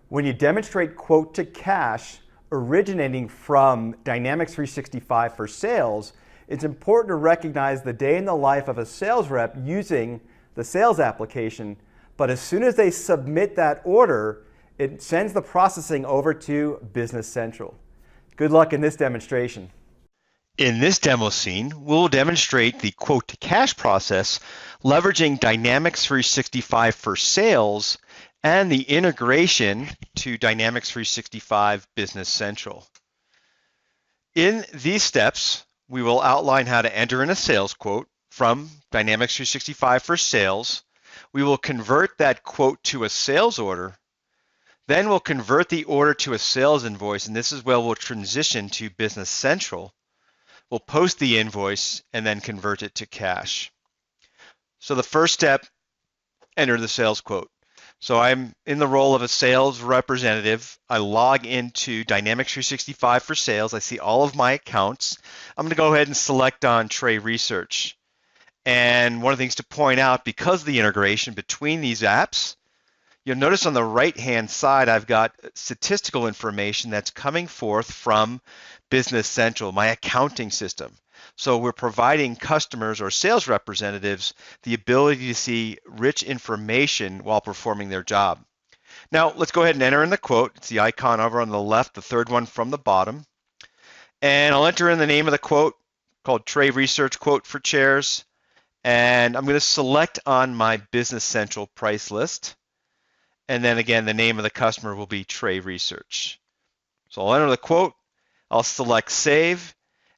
When you demonstrate quote to cash originating from Dynamics 365 for sales, it's important to recognize the day in the life of a sales rep using the sales application. But as soon as they submit that order, it sends the processing over to Business Central. Good luck in this demonstration. In this demo scene, we'll demonstrate the quote to cash process leveraging Dynamics 365 for sales and the integration to Dynamics 365 Business Central. In these steps, we will outline how to enter in a sales quote from Dynamics 365 for sales. We will convert that quote to a sales order. Then we'll convert the order to a sales invoice, and this is where we'll transition to Business Central. We'll post the invoice and then convert it to cash. So the first step, enter the sales quote. So I'm in the role of a sales representative. I log into Dynamics 365 for sales. I see all of my accounts. I'm going to go ahead and select on Tray Research. And one of the things to point out, because of the integration between these apps, you'll notice on the right-hand side, I've got statistical information that's coming forth from Business Central, my accounting system. So we're providing customers or sales representatives the ability to see rich information while performing their job. Now, let's go ahead and enter in the quote. It's the icon over on the left, the third one from the bottom. And I'll enter in the name of the quote called Tray Research Quote for Chairs. And I'm going to select on my Business Central price list. And then again, the name of the customer will be Tray Research. So I'll enter the quote. I'll select Save.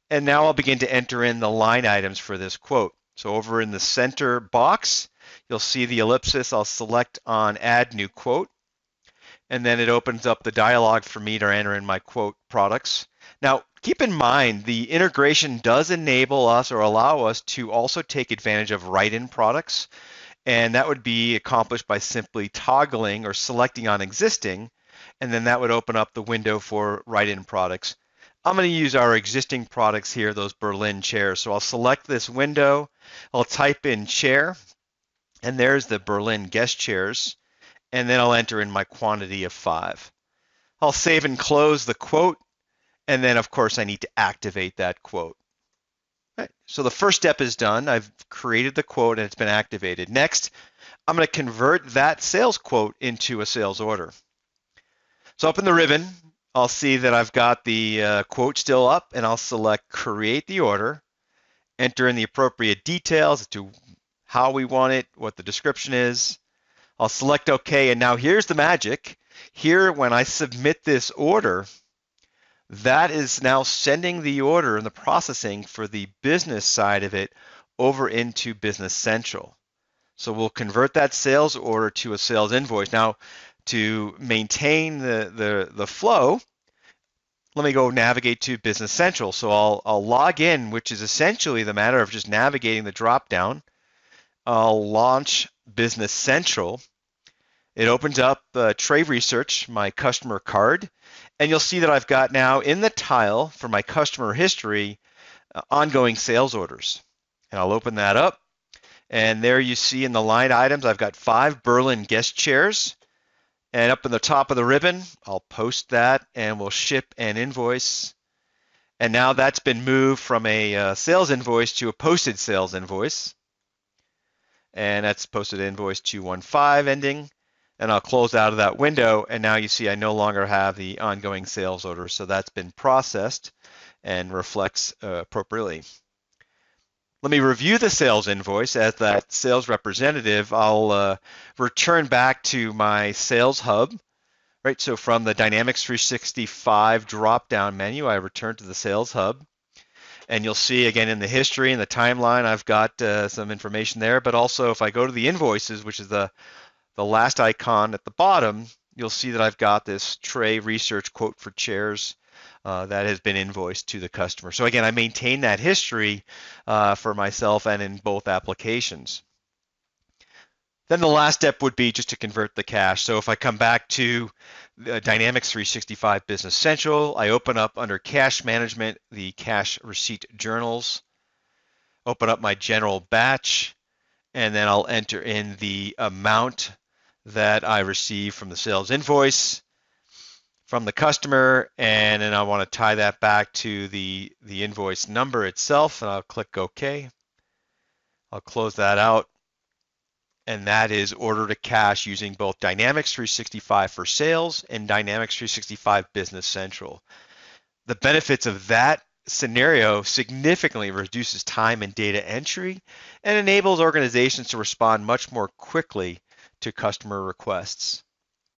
And now I'll begin to enter in the line items for this quote. So over in the center box, you'll see the ellipsis. I'll select on Add New Quote. And then it opens up the dialog for me to enter in my quote products. Now, keep in mind, the integration does enable us or allow us to also take advantage of write-in products. And that would be accomplished by simply toggling or selecting on existing. And then that would open up the window for write-in products. I'm going to use our existing products here, those Berlin chairs. So I'll select this window, I'll type in chair, and there's the Berlin guest chairs, and then I'll enter in my quantity of 5. I'll save and close the quote, and then of course I need to activate that quote. Right. So the first step is done. I've created the quote and it's been activated. Next, I'm going to convert that sales quote into a sales order. So up in the ribbon, I'll see that I've got the quote still up, and I'll select Create the Order, enter in the appropriate details as to how we want it, what the description is. I'll select OK, and now here's the magic. Here, when I submit this order, that is now sending the order and the processing for the business side of it over into Business Central. So we'll convert that sales order to a sales invoice. Now, to maintain the flow, let me go navigate to Business Central. So I'll log in, which is essentially the matter of just navigating the drop-down. I'll launch Business Central. It opens up Tray Research, my customer card, and you'll see that I've got now in the tile for my customer history, ongoing sales orders. And I'll open that up, and there you see in the line items, I've got 5 Berlin guest chairs. And up in the top of the ribbon, I'll post that and we'll ship an invoice. And now that's been moved from a sales invoice to a posted sales invoice. And that's posted invoice 215 ending. And I'll close out of that window. And now you see I no longer have the ongoing sales order. So that's been processed and reflects appropriately. Let me review the sales invoice. As that sales representative, I'll return back to my sales hub. Right, so from the Dynamics 365 drop-down menu, I return to the sales hub. And you'll see again in the history and the timeline, I've got some information there. But also if I go to the invoices, which is the last icon at the bottom, you'll see that I've got this Tray Research Quote for Chairs that has been invoiced to the customer. So again, I maintain that history for myself and in both applications. Then the last step would be just to convert the cash. So if I come back to Dynamics 365 Business Central, I open up under Cash Management the Cash Receipt Journals, open up my General Batch, and then I'll enter in the amount that I receive from the sales invoice. from the customer, and then I want to tie that back to the invoice number itself, and I'll click OK. I'll close that out, and that is order to cash using both Dynamics 365 for Sales and Dynamics 365 Business Central. The benefits of that scenario significantly reduces time and data entry and enables organizations to respond much more quickly to customer requests.